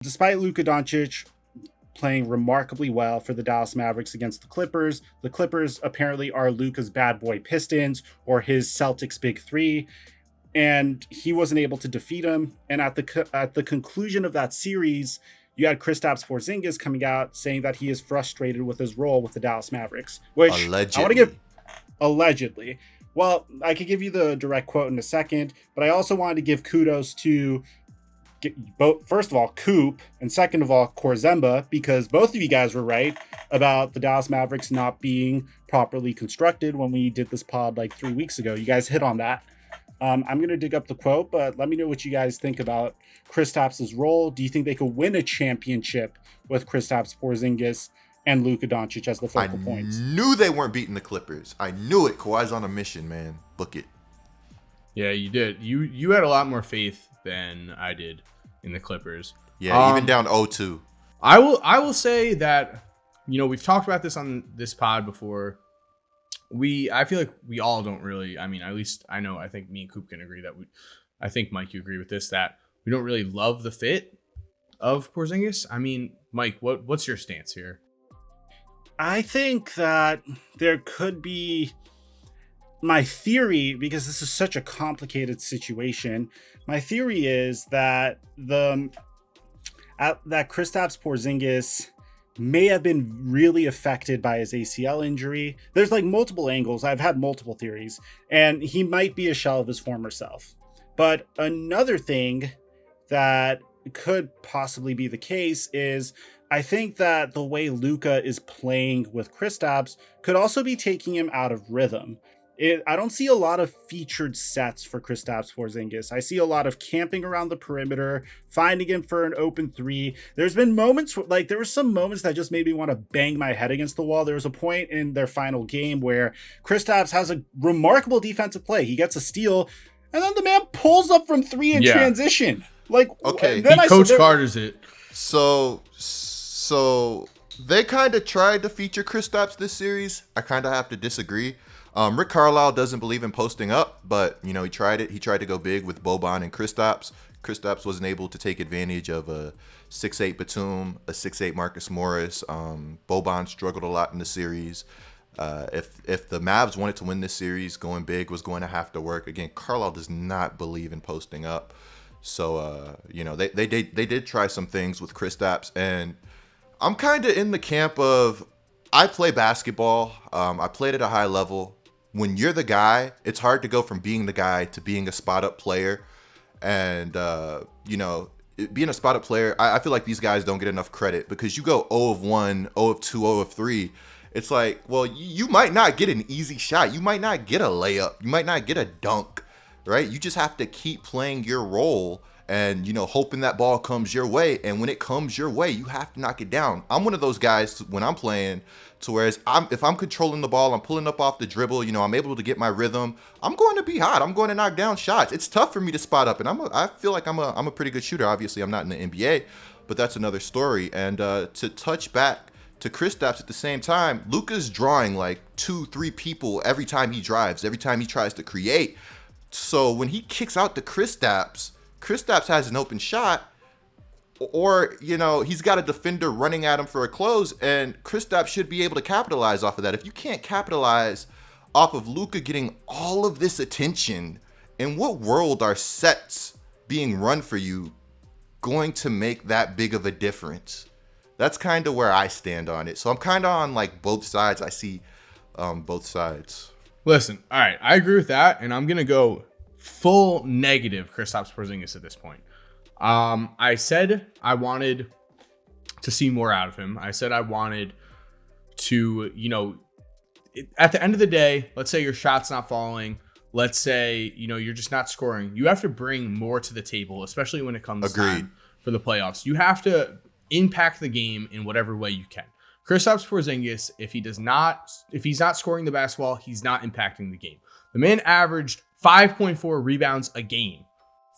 Despite Luka Doncic playing remarkably well for the Dallas Mavericks against the Clippers apparently are Luka's bad boy Pistons or his Celtics big three, and he wasn't able to defeat him. And at the conclusion of that series, you had Kristaps Porzingis coming out saying that he is frustrated with his role with the Dallas Mavericks, which Allegedly. I want to give allegedly. Well, I could give you the direct quote in a second, but I also wanted to give kudos to both, first of all, Coop, and second of all, Korzemba, because both of you guys were right about the Dallas Mavericks not being properly constructed when we did this pod like 3 weeks ago. You guys hit on that. I'm going to dig up the quote, but let me know what you guys think about Kristaps' role. Do you think they could win a championship with Kristaps Porzingis and Luka Doncic as the focal points? I knew they weren't beating the Clippers. I knew it. Kawhi's on a mission, man. Book it. Yeah, you did. You had a lot more faith than I did in the Clippers. Yeah, even down 0-2. I will say that, we've talked about this on this pod before. I feel like we all don't really, at least I think me and Coop can agree that I think, Mike, you agree with this, that we don't really love the fit of Porzingis. Mike, what's your stance here? I think that there could be, my theory, because this is such a complicated situation, my theory is that that Kristaps Porzingis may have been really affected by his ACL injury. There's like multiple angles. I've had multiple theories, and he might be a shell of his former self. But another thing that could possibly be the case is I think that the way Luka is playing with Kristaps could also be taking him out of rhythm. I don't see a lot of featured sets for Kristaps Porzingis. I see a lot of camping around the perimeter, finding him for an open three. There's been moments, there were some moments that just made me want to bang my head against the wall. There was a point in their final game where Kristaps has a remarkable defensive play. He gets a steal, and then the man pulls up from three in transition. Okay, he Coach Carter's it. So they kind of tried to feature Kristaps this series. I kind of have to disagree. Rick Carlisle doesn't believe in posting up, but he tried it. He tried to go big with Boban and Kristaps. Kristaps wasn't able to take advantage of a 6'8" Batum, a 6'8" Marcus Morris. Boban struggled a lot in the series. If the Mavs wanted to win this series, going big was going to have to work. Again, Carlisle does not believe in posting up. So they did try some things with Kristaps, and I'm kind of in the camp of, I play basketball. I played at a high level. When you're the guy, it's hard to go from being the guy to being a spot-up player. And, being a spot-up player, I feel like these guys don't get enough credit because you go 0 of 1, 0 of 2, 0 of 3. It's like, well, you might not get an easy shot. You might not get a layup. You might not get a dunk, right? You just have to keep playing your role and, hoping that ball comes your way. And when it comes your way, you have to knock it down. I'm one of those guys when I'm playing to whereas if I'm controlling the ball, I'm pulling up off the dribble, I'm able to get my rhythm. I'm going to be hot. I'm going to knock down shots. It's tough for me to spot up, and I feel like I'm a pretty good shooter. Obviously, I'm not in the NBA, but that's another story. And to touch back to Kristaps at the same time, Luka's drawing like 2-3 people every time he drives, every time he tries to create. So when he kicks out to Kristaps has an open shot, or, he's got a defender running at him for a close, and Kristaps should be able to capitalize off of that. If you can't capitalize off of Luka getting all of this attention, in what world are sets being run for you going to make that big of a difference? That's kind of where I stand on it. So I'm kind of on both sides. I see both sides. Listen, all right, I agree with that, and I'm going to go full negative Kristaps Porzingis at this point. I said I wanted to see more out of him. I said I wanted to, at the end of the day, let's say your shot's not falling. Let's say, you're just not scoring. You have to bring more to the table, especially when it comes time for the playoffs. You have to impact the game in whatever way you can. Kristaps Porzingis, if he's not scoring the basketball, he's not impacting the game. The man averaged 5.4 rebounds a game,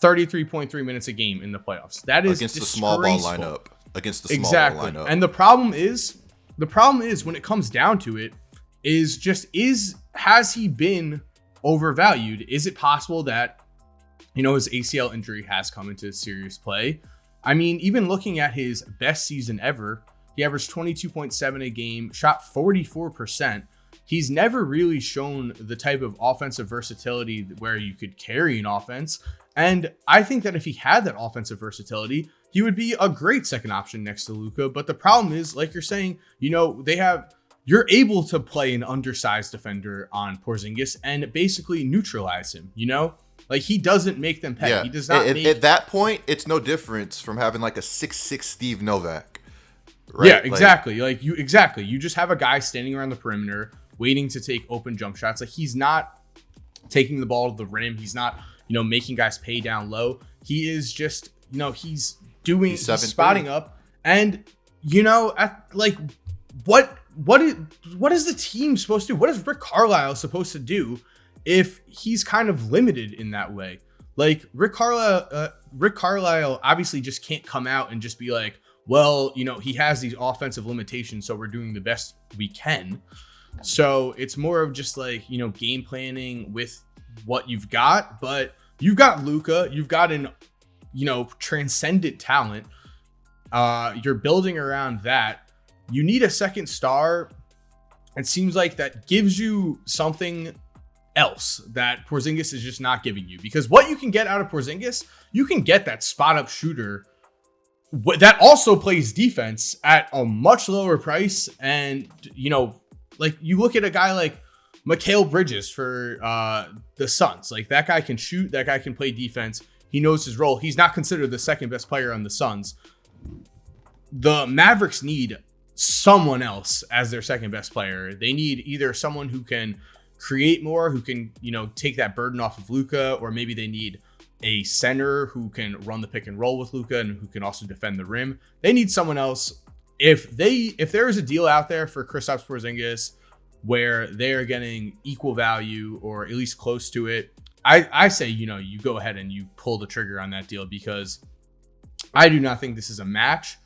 33.3 minutes a game in the playoffs. That is against the small ball lineup. And the problem is when it comes down to it, has he been overvalued? Is it possible that his ACL injury has come into serious play? I mean, even looking at his best season ever, he averaged 22.7 a game, shot 44%. He's never really shown the type of offensive versatility where you could carry an offense. And I think that if he had that offensive versatility, he would be a great second option next to Luka. But the problem is, like you're saying, you're able to play an undersized defender on Porzingis and basically neutralize him, Like, he doesn't make them pay. Yeah. He does not At that point, it's no difference from having like a 6'6" Steve Novak. Right? Yeah, exactly. You just have a guy standing around the perimeter waiting to take open jump shots. Like, he's not taking the ball to the rim. He's not, making guys pay down low. He is just, he's spotting up. And, what is the team supposed to do? What is Rick Carlisle supposed to do if he's kind of limited in that way? Like, Rick Carlisle obviously just can't come out and just be like, well, he has these offensive limitations, so we're doing the best we can. So it's more of just like, game planning with what you've got. But you've got Luka, you've got an, transcendent talent. You're building around that. You need a second star. It seems like that gives you something else that Porzingis is just not giving you. Because what you can get out of Porzingis, you can get that spot up shooter that also plays defense at a much lower price. And, like, you look at a guy like Mikal Bridges for the Suns. Like, that guy can shoot. That guy can play defense. He knows his role. He's not considered the second best player on the Suns. The Mavericks need someone else as their second best player. They need either someone who can create more, who can, take that burden off of Luka, or maybe they need a center who can run the pick and roll with Luka and who can also defend the rim. They need someone else. If there is a deal out there for Kristaps Porzingis where they're getting equal value or at least close to it, I say, you go ahead and you pull the trigger on that deal, because I do not think this is a match.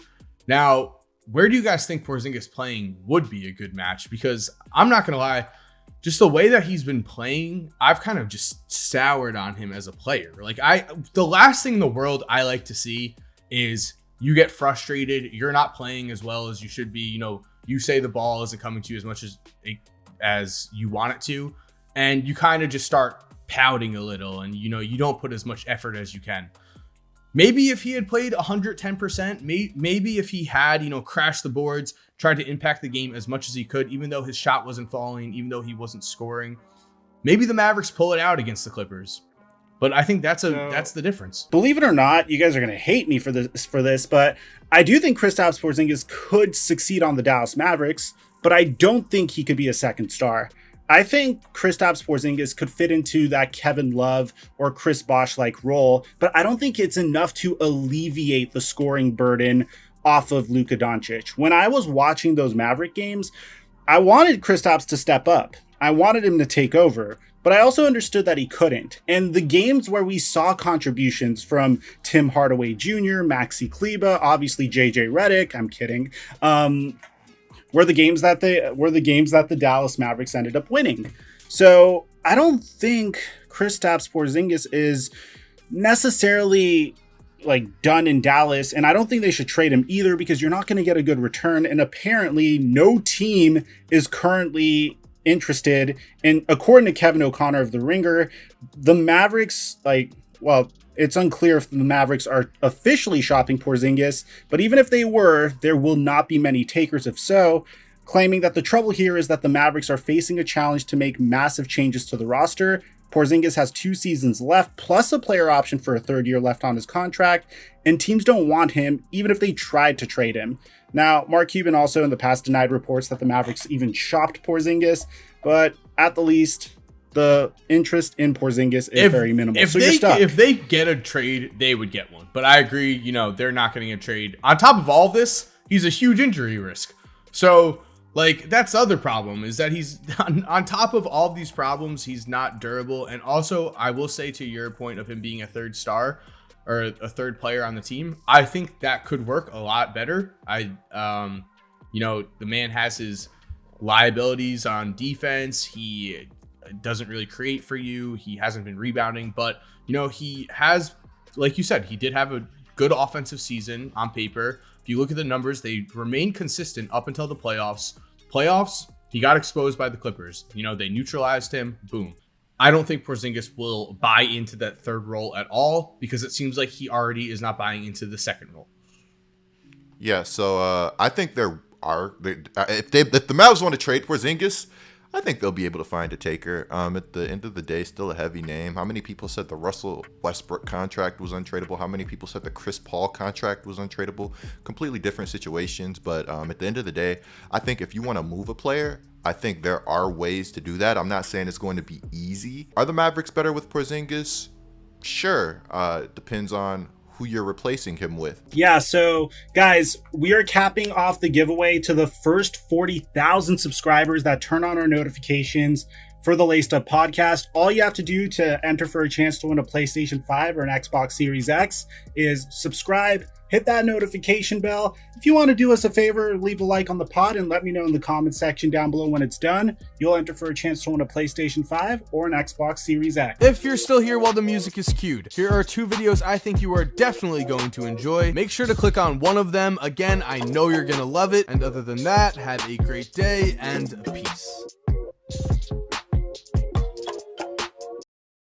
Now, where do you guys think Porzingis playing would be a good match? Because I'm not going to lie, just the way that he's been playing, I've kind of just soured on him as a player. Like, the last thing in the world I like to see is you get frustrated. You're not playing as well as you should be. You say the ball isn't coming to you as much as you want it to, and you kind of just start pouting a little, and you don't put as much effort as you can. Maybe if he had played 110%, maybe if he had, crashed the boards, tried to impact the game as much as he could, even though his shot wasn't falling, even though he wasn't scoring, maybe the Mavericks pull it out against the Clippers. But I think that's the difference. Believe it or not, you guys are going to hate me for this, but I do think Kristaps Porzingis could succeed on the Dallas Mavericks, but I don't think he could be a second star. I think Kristaps Porzingis could fit into that Kevin Love or Chris Bosh-like role, but I don't think it's enough to alleviate the scoring burden off of Luka Doncic. When I was watching those Maverick games, I wanted Kristaps to step up. I wanted him to take over, but I also understood that he couldn't. And the games where we saw contributions from Tim Hardaway Jr., Maxi Kleber, obviously JJ Redick, I'm kidding, were the games that the Dallas Mavericks ended up winning. So I don't think Kristaps Porzingis is necessarily done in Dallas, and I don't think they should trade him either, because you're not going to get a good return. And apparently no team is currently interested. And according to Kevin O'Connor of The Ringer, the Mavericks, it's unclear if the Mavericks are officially shopping Porzingis, but even if they were, there will not be many takers if so, claiming that the trouble here is that the Mavericks are facing a challenge to make massive changes to the roster. Porzingis has 2 seasons left, plus a player option for a 3rd year left on his contract, and teams don't want him, even if they tried to trade him. Now, Mark Cuban also in the past denied reports that the Mavericks even shopped Porzingis, but at the least, the interest in Porzingis is very minimal. If they get a trade, they would get one. But I agree, they're not getting a trade. On top of all this, he's a huge injury risk. So, that's the other problem, is that he's on top of all of these problems, he's not durable. And also, I will say, to your point of him being a 3rd star or a 3rd player on the team, I think that could work a lot better. The man has his liabilities on defense. He doesn't really create for you. He hasn't been rebounding, but he has, like you said, he did have a good offensive season on paper. If you look at the numbers, they remain consistent up until the playoffs. He got exposed by the Clippers. You know, they neutralized him. Boom. I don't think Porzingis will buy into that third role at all because it seems like he already is not buying into the second role. Yeah, so I think if the Mavs want to trade Porzingis, I think they'll be able to find a taker. At the end of the day, still a heavy name. How many people said the Russell Westbrook contract was untradeable? How many people said the Chris Paul contract was untradeable? Completely different situations. But at the end of the day, I think if you want to move a player, I think there are ways to do that. I'm not saying it's going to be easy. Are the Mavericks better with Porzingis? Sure. Depends on who you're replacing him with. Yeah, so guys, we are capping off the giveaway to the first 40,000 subscribers that turn on our notifications for the Laced Up podcast. All you have to do to enter for a chance to win a PlayStation 5 or an Xbox Series X is subscribe, hit that notification bell. If you want to do us a favor, leave a like on the pod and let me know in the comment section down below when it's done. You'll enter for a chance to win a PlayStation 5 or an Xbox Series X. If you're still here while the music is cued, here are 2 videos I think you are definitely going to enjoy. Make sure to click on one of them. Again, I know you're going to love it. And other than that, have a great day and peace.